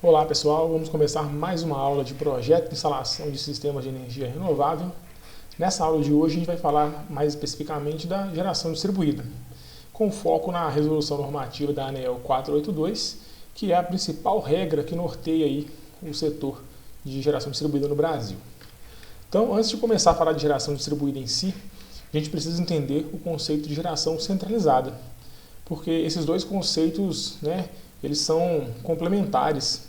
Olá pessoal, vamos começar mais uma aula de projeto de instalação de sistemas de energia renovável. Nessa aula de hoje a gente vai falar mais especificamente da geração distribuída, com foco na resolução normativa da ANEEL 482, que é a principal regra que norteia aí o setor de geração distribuída no Brasil. Então, antes de começar a falar de geração distribuída em si, a gente precisa entender o conceito de geração centralizada, porque esses dois conceitos, eles são complementares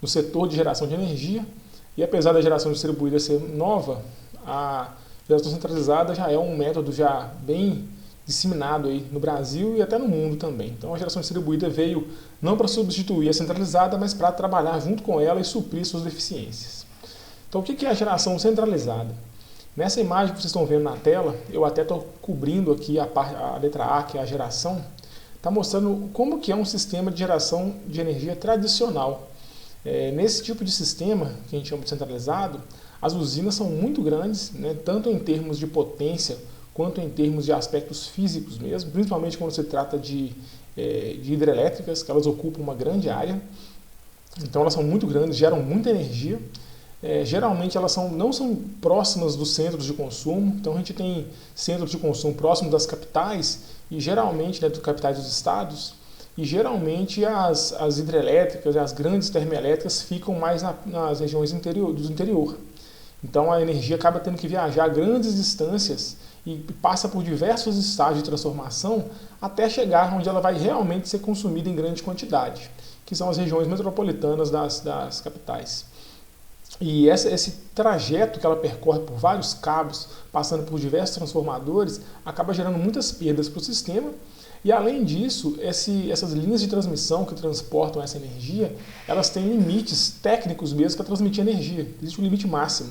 no setor de geração de energia, e apesar da geração distribuída ser nova, a geração centralizada já é um método já bem disseminado aí no Brasil e até no mundo também. Então a geração distribuída veio não para substituir a centralizada, mas para trabalhar junto com ela e suprir suas deficiências. Então o que é a geração centralizada? Nessa imagem que vocês estão vendo na tela, eu até estou cobrindo aqui a letra A, que é a geração, está mostrando como que é um sistema de geração de energia tradicional. Nesse tipo de sistema, que a gente chama de centralizado, as usinas são muito grandes, tanto em termos de potência, quanto em termos de aspectos físicos mesmo, principalmente quando se trata de hidrelétricas, que elas ocupam uma grande área. Então elas são muito grandes, geram muita energia. Geralmente elas não são próximas dos centros de consumo, então a gente tem centros de consumo próximos das capitais, e geralmente dos capitais dos estados, e geralmente as hidrelétricas, as grandes termoelétricas ficam mais nas regiões do interior. Então a energia acaba tendo que viajar grandes distâncias e passa por diversos estágios de transformação até chegar onde ela vai realmente ser consumida em grande quantidade, que são as regiões metropolitanas das capitais. E esse trajeto que ela percorre por vários cabos, passando por diversos transformadores, acaba gerando muitas perdas para o sistema. E além disso, essas linhas de transmissão que transportam essa energia, elas têm limites técnicos mesmo para transmitir energia. Existe um limite máximo.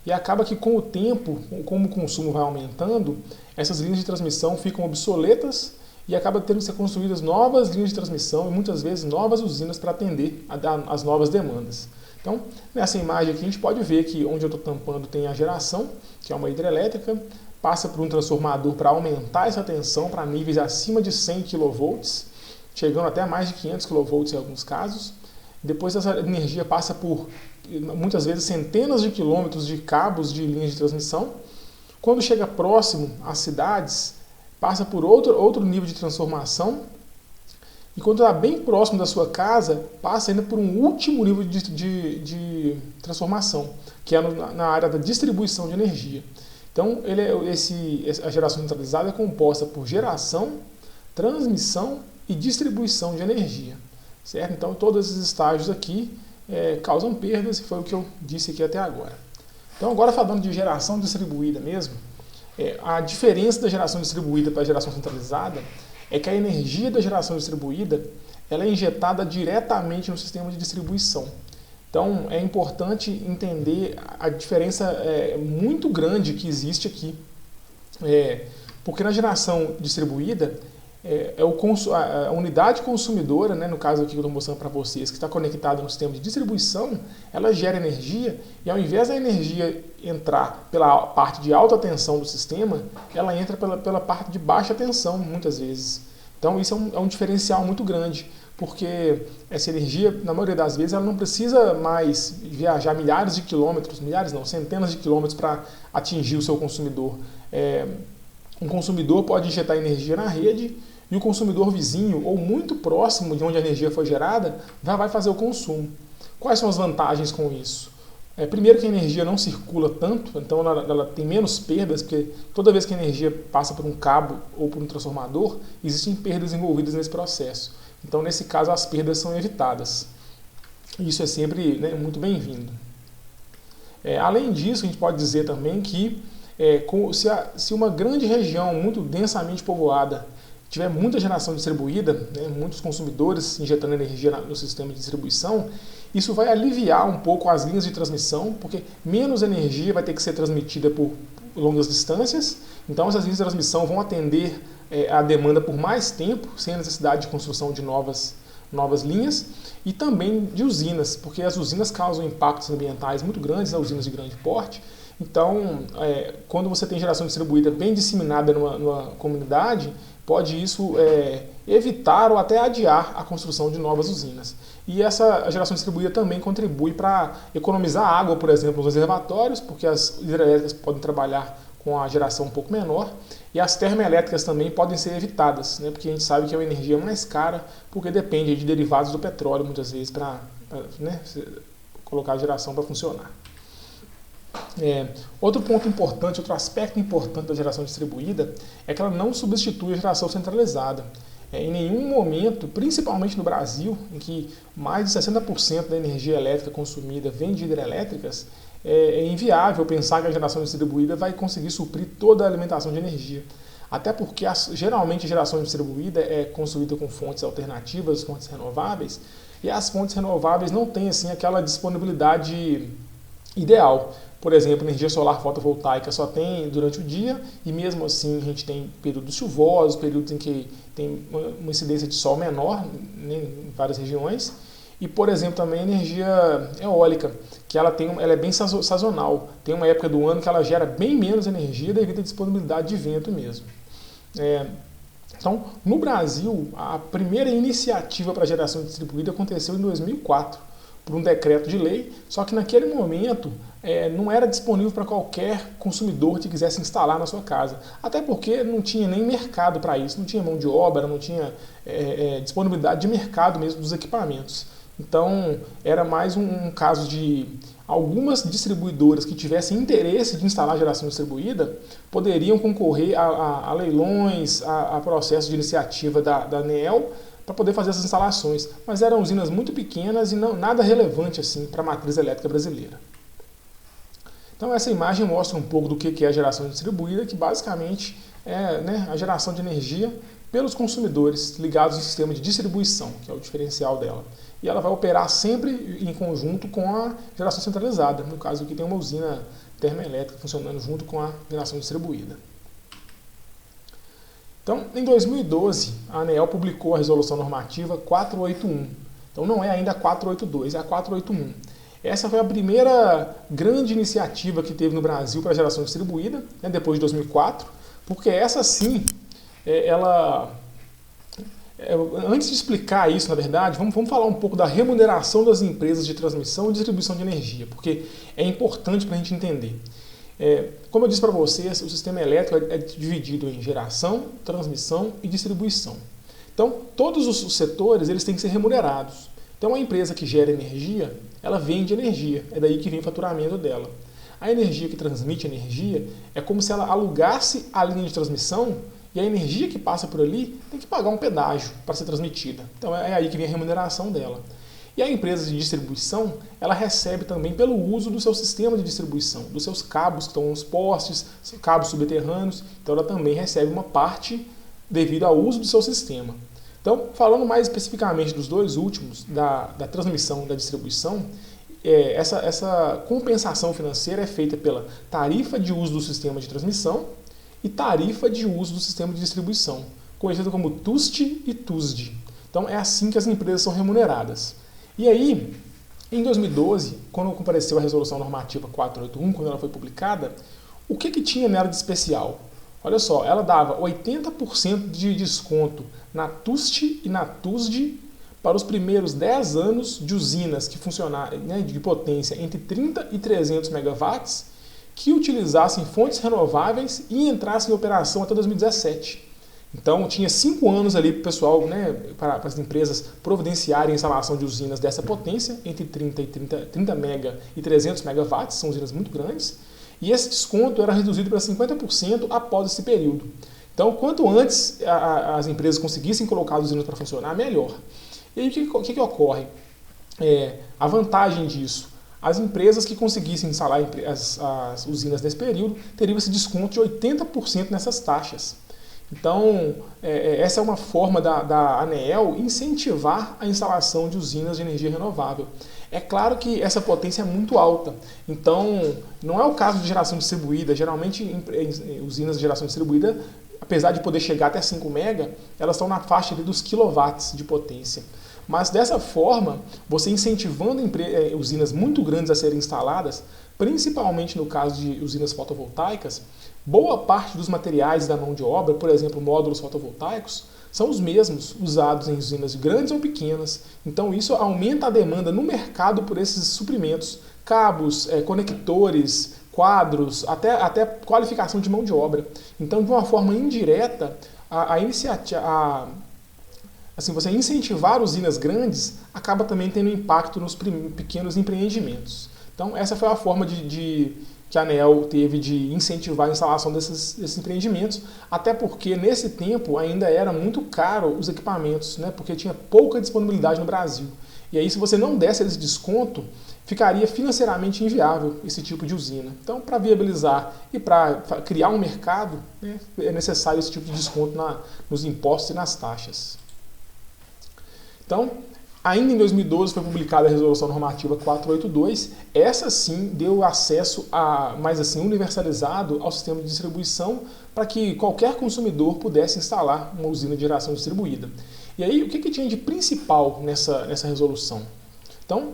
E acaba que com o tempo, como o consumo vai aumentando, essas linhas de transmissão ficam obsoletas e acaba tendo que ser construídas novas linhas de transmissão e muitas vezes novas usinas para atender às novas demandas. Então, nessa imagem aqui a gente pode ver que onde eu estou tampando tem a geração, que é uma hidrelétrica, passa por um transformador para aumentar essa tensão para níveis acima de 100 kV, chegando até mais de 500 kV em alguns casos. Depois essa energia passa por, muitas vezes, centenas de quilômetros de cabos de linhas de transmissão. Quando chega próximo às cidades, passa por outro nível de transformação. E quando está bem próximo da sua casa, passa ainda por um último nível de transformação, que é na área da distribuição de energia. Então, a geração centralizada é composta por geração, transmissão e distribuição de energia. Certo? Então, todos esses estágios aqui causam perdas, e foi o que eu disse aqui até agora. Então, agora falando de geração distribuída mesmo, a diferença da geração distribuída para a geração centralizada é que a energia da geração distribuída ela é injetada diretamente no sistema de distribuição. Então, é importante entender a diferença muito grande que existe aqui. Porque na geração distribuída, a unidade consumidora, no caso aqui que eu estou mostrando para vocês, que está conectada no sistema de distribuição, ela gera energia e ao invés da energia entrar pela parte de alta tensão do sistema, ela entra pela parte de baixa tensão, muitas vezes. Então isso é um diferencial muito grande, porque essa energia, na maioria das vezes, ela não precisa mais viajar milhares de quilômetros, centenas de quilômetros para atingir o seu consumidor. Um consumidor pode injetar energia na rede e o consumidor vizinho ou muito próximo de onde a energia foi gerada vai fazer o consumo. Quais são as vantagens com isso? Primeiro que a energia não circula tanto, então ela tem menos perdas, porque toda vez que a energia passa por um cabo ou por um transformador, existem perdas envolvidas nesse processo. Então, nesse caso, as perdas são evitadas. Isso é sempre muito bem-vindo. Além disso, a gente pode dizer também que se uma grande região muito densamente povoada tiver muita geração distribuída, muitos consumidores injetando energia no sistema de distribuição, isso vai aliviar um pouco as linhas de transmissão, porque menos energia vai ter que ser transmitida por longas distâncias, então essas linhas de transmissão vão atender a demanda por mais tempo, sem a necessidade de construção de novas linhas, e também de usinas, porque as usinas causam impactos ambientais muito grandes, usinas de grande porte. Então, quando você tem geração distribuída bem disseminada numa comunidade, pode isso evitar ou até adiar a construção de novas usinas. E essa geração distribuída também contribui para economizar água, por exemplo, nos reservatórios, porque as hidrelétricas podem trabalhar com a geração um pouco menor, e as termoelétricas também podem ser evitadas, né, porque a gente sabe que é uma energia mais cara, porque depende de derivados do petróleo, muitas vezes, para né, colocar a geração para funcionar. Outro ponto importante, outro aspecto importante da geração distribuída é que ela não substitui a geração centralizada. Em nenhum momento, principalmente no Brasil, em que mais de 60% da energia elétrica consumida vem de hidrelétricas, é inviável pensar que a geração distribuída vai conseguir suprir toda a alimentação de energia. Até porque, geralmente, a geração distribuída é construída com fontes alternativas, fontes renováveis, e as fontes renováveis não têm assim, aquela disponibilidade ideal. Por exemplo, energia solar fotovoltaica só tem durante o dia, e mesmo assim a gente tem períodos chuvosos, períodos em que tem uma incidência de sol menor, né, em várias regiões. E, por exemplo, também a energia eólica, que ela é bem sazonal. Tem uma época do ano que ela gera bem menos energia devido à disponibilidade de vento mesmo. Então, no Brasil, a primeira iniciativa para a geração distribuída aconteceu em 2004, por um decreto de lei, só que naquele momento não era disponível para qualquer consumidor que quisesse instalar na sua casa. Até porque não tinha nem mercado para isso, não tinha mão de obra, não tinha disponibilidade de mercado mesmo dos equipamentos. Então, era mais um caso de algumas distribuidoras que tivessem interesse de instalar geração distribuída poderiam concorrer a leilões, a processos de iniciativa da ANEEL para poder fazer essas instalações. Mas eram usinas muito pequenas e nada relevante assim para a matriz elétrica brasileira. Então, essa imagem mostra um pouco do que é a geração distribuída, que basicamente é a geração de energia pelos consumidores ligados ao sistema de distribuição, que é o diferencial dela. E ela vai operar sempre em conjunto com a geração centralizada, no caso aqui tem uma usina termoelétrica funcionando junto com a geração distribuída. Então, em 2012, a ANEEL publicou a Resolução Normativa 481. Então, não é ainda a 482, é a 481. Essa foi a primeira grande iniciativa que teve no Brasil para a geração distribuída, depois de 2004, porque essa sim, antes de explicar isso, na verdade, vamos falar um pouco da remuneração das empresas de transmissão e distribuição de energia, porque é importante para a gente entender. Como eu disse para vocês, o sistema elétrico é dividido em geração, transmissão e distribuição. Então, todos os setores eles têm que ser remunerados. Então, a empresa que gera energia, ela vende energia, é daí que vem o faturamento dela. A energia que transmite energia é como se ela alugasse a linha de transmissão e a energia que passa por ali tem que pagar um pedágio para ser transmitida. Então, é aí que vem a remuneração dela. E a empresa de distribuição, ela recebe também pelo uso do seu sistema de distribuição, dos seus cabos que estão nos postes, cabos subterrâneos. Então, ela também recebe uma parte devido ao uso do seu sistema. Então, falando mais especificamente dos dois últimos, da transmissão e da distribuição, essa compensação financeira é feita pela tarifa de uso do sistema de transmissão e tarifa de uso do sistema de distribuição, conhecido como TUST e TUSD. Então, é assim que as empresas são remuneradas. E aí, em 2012, quando compareceu a Resolução Normativa 481, quando ela foi publicada, o que tinha nela de especial? Olha só, ela dava 80% de desconto na TUST e na TUSD para os primeiros 10 anos de usinas que funcionarem, de potência entre 30 e 300 megawatts, que utilizassem fontes renováveis e entrassem em operação até 2017. Então, tinha 5 anos ali para o pessoal, para as empresas providenciarem a instalação de usinas dessa potência, entre 30 mega e 300 megawatts, são usinas muito grandes, e esse desconto era reduzido para 50% após esse período. Então, quanto antes as empresas conseguissem colocar as usinas para funcionar, melhor. E aí, o que ocorre? A vantagem disso, as empresas que conseguissem instalar as usinas nesse período teriam esse desconto de 80% nessas taxas. Então, essa é uma forma da ANEEL incentivar a instalação de usinas de energia renovável. É claro que essa potência é muito alta, então não é o caso de geração distribuída. Geralmente, usinas de geração distribuída, apesar de poder chegar até 5 mega, elas estão na faixa ali dos quilowatts de potência. Mas dessa forma, você incentivando usinas muito grandes a serem instaladas, principalmente no caso de usinas fotovoltaicas, boa parte dos materiais da mão de obra, por exemplo, módulos fotovoltaicos, são os mesmos usados em usinas grandes ou pequenas. Então isso aumenta a demanda no mercado por esses suprimentos, cabos, conectores, quadros, até qualificação de mão de obra. Então, de uma forma indireta, assim, você incentivar usinas grandes acaba também tendo impacto nos pequenos empreendimentos. Então, essa foi a forma que a ANEEL teve de incentivar a instalação desses empreendimentos, até porque nesse tempo ainda era muito caro os equipamentos, né, porque tinha pouca disponibilidade no Brasil. E aí, se você não desse esse desconto, ficaria financeiramente inviável esse tipo de usina. Então, para viabilizar e para criar um mercado, né, é necessário esse tipo de desconto nos impostos e nas taxas. Então, ainda em 2012 foi publicada a Resolução Normativa 482. Essa sim deu acesso mais assim, universalizado ao sistema de distribuição para que qualquer consumidor pudesse instalar uma usina de geração distribuída. E aí, o que tinha de principal nessa resolução? Então,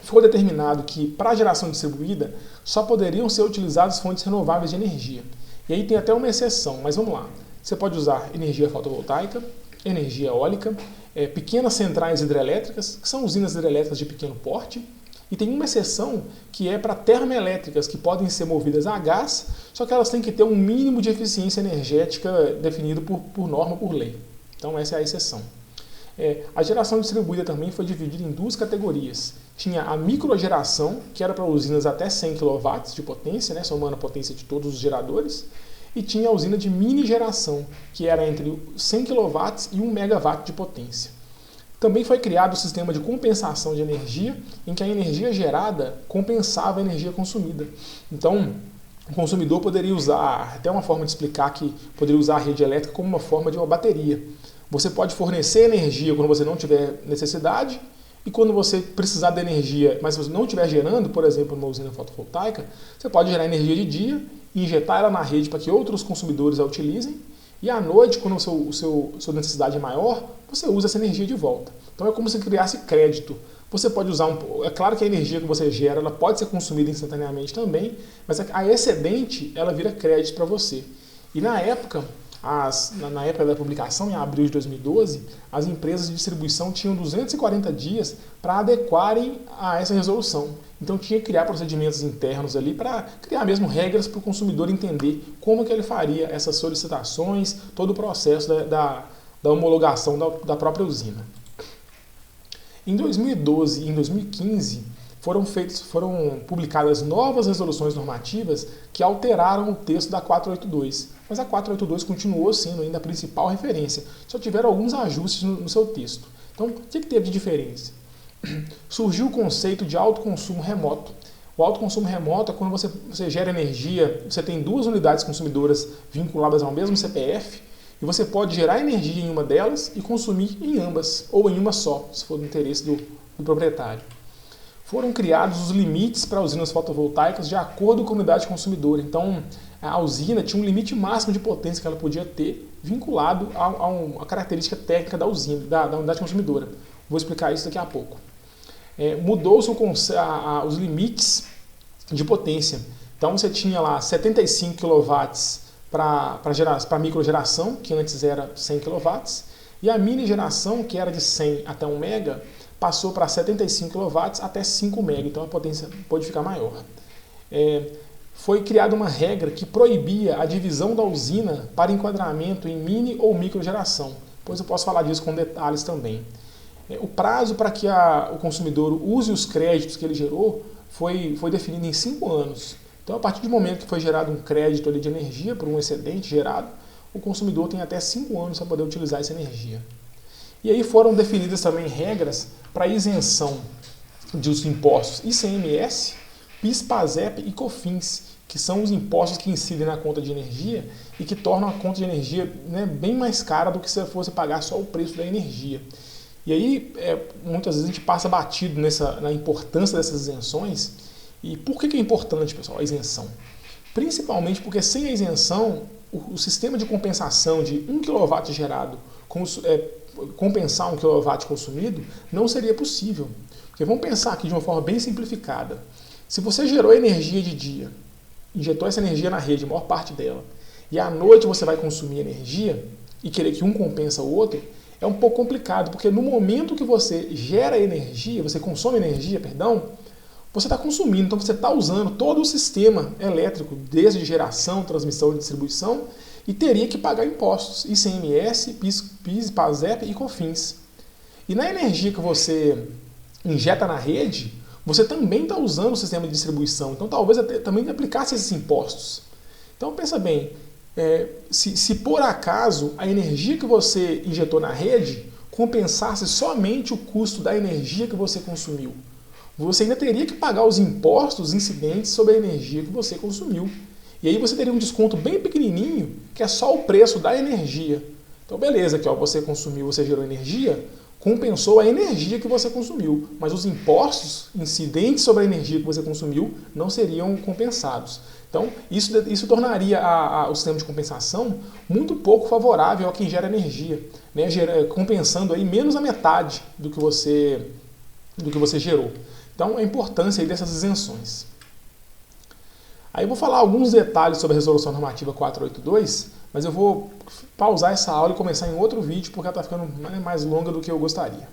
foi determinado que para a geração distribuída só poderiam ser utilizadas fontes renováveis de energia. E aí tem até uma exceção, mas vamos lá. Você pode usar energia fotovoltaica, energia eólica, pequenas centrais hidrelétricas, que são usinas hidrelétricas de pequeno porte, e tem uma exceção que é para termoelétricas, que podem ser movidas a gás, só que elas têm que ter um mínimo de eficiência energética definido por norma, por lei. Então essa é a exceção. A geração distribuída também foi dividida em duas categorias. Tinha a microgeração, que era para usinas até 100 kW de potência, né, somando a potência de todos os geradores, e tinha a usina de mini geração, que era entre 100 kW e 1 MW de potência. Também foi criado o sistema de compensação de energia, em que a energia gerada compensava a energia consumida. Então, o consumidor poderia usar, até uma forma de explicar que poderia usar a rede elétrica como uma forma de uma bateria. Você pode fornecer energia quando você não tiver necessidade, e quando você precisar da energia, mas se você não estiver gerando, por exemplo, numa usina fotovoltaica, você pode gerar energia de dia e injetar ela na rede para que outros consumidores a utilizem, e à noite, quando a sua necessidade é maior, você usa essa energia de volta. Então é como se criasse crédito. Você pode usar é claro que a energia que você gera ela pode ser consumida instantaneamente também, mas a excedente ela vira crédito para você. E na época da publicação, em abril de 2012, as empresas de distribuição tinham 240 dias para adequarem a essa resolução. Então tinha que criar procedimentos internos ali para criar mesmo regras para o consumidor entender como que ele faria essas solicitações, todo o processo da homologação da própria usina. Em 2012 e em 2015, foram publicadas novas resoluções normativas que alteraram o texto da 482. Mas a 482 continuou sendo ainda a principal referência, só tiveram alguns ajustes no seu texto. Então, o que teve de diferença? Surgiu o conceito de autoconsumo remoto. O autoconsumo remoto é quando você gera energia, você tem duas unidades consumidoras vinculadas ao mesmo CPF, e você pode gerar energia em uma delas e consumir em ambas, ou em uma só, se for do interesse do proprietário. Foram criados os limites para usinas fotovoltaicas de acordo com a unidade consumidora. Então, a usina tinha um limite máximo de potência que ela podia ter, vinculado a característica técnica da usina, da unidade consumidora. Vou explicar isso daqui a pouco. Mudou-se os limites de potência. Então, você tinha lá 75 kW para microgeração, que antes era 100 kW, e a mini geração, que era de 100 até 1 MW, passou para 75 kW até 5 MW, então a potência pode ficar maior. Foi criada uma regra que proibia a divisão da usina para enquadramento em mini ou microgeração, pois eu posso falar disso com detalhes também. O prazo para que o consumidor use os créditos que ele gerou foi definido em 5 anos. Então, a partir do momento que foi gerado um crédito ali de energia por um excedente gerado, o consumidor tem até 5 anos para poder utilizar essa energia. E aí foram definidas também regras para isenção dos impostos ICMS, PIS, PASEP e COFINS, que são os impostos que incidem na conta de energia e que tornam a conta de energia, né, bem mais cara do que se fosse pagar só o preço da energia. E aí, muitas vezes a gente passa batido na importância dessas isenções. E por que é importante, pessoal, a isenção? Principalmente porque sem a isenção, o sistema de compensação de 1 kW gerado compensar 1 kW consumido não seria possível. Porque vamos pensar aqui de uma forma bem simplificada. Se você gerou energia de dia, injetou essa energia na rede, a maior parte dela, e à noite você vai consumir energia, e querer que um compensa o outro, é um pouco complicado, porque no momento que você gera energia, você consome energia, perdão, você está consumindo, então você está usando todo o sistema elétrico, desde geração, transmissão e distribuição, e teria que pagar impostos, ICMS, PIS, PASEP e COFINS. E na energia que você injeta na rede, você também está usando o sistema de distribuição, então talvez também aplicasse esses impostos. Então pensa bem, se por acaso a energia que você injetou na rede compensasse somente o custo da energia que você consumiu, você ainda teria que pagar os impostos incidentes sobre a energia que você consumiu. E aí você teria um desconto bem pequenininho, que é só o preço da energia. Então beleza, que você consumiu, você gerou energia, compensou a energia que você consumiu, mas os impostos incidentes sobre a energia que você consumiu não seriam compensados. Então isso tornaria o sistema de compensação muito pouco favorável a quem gera energia, né? Compensando aí menos a metade do que você gerou. Então, a importância aí dessas isenções. Aí eu vou falar alguns detalhes sobre a Resolução Normativa 482, mas eu vou pausar essa aula e começar em outro vídeo, porque ela está ficando mais longa do que eu gostaria.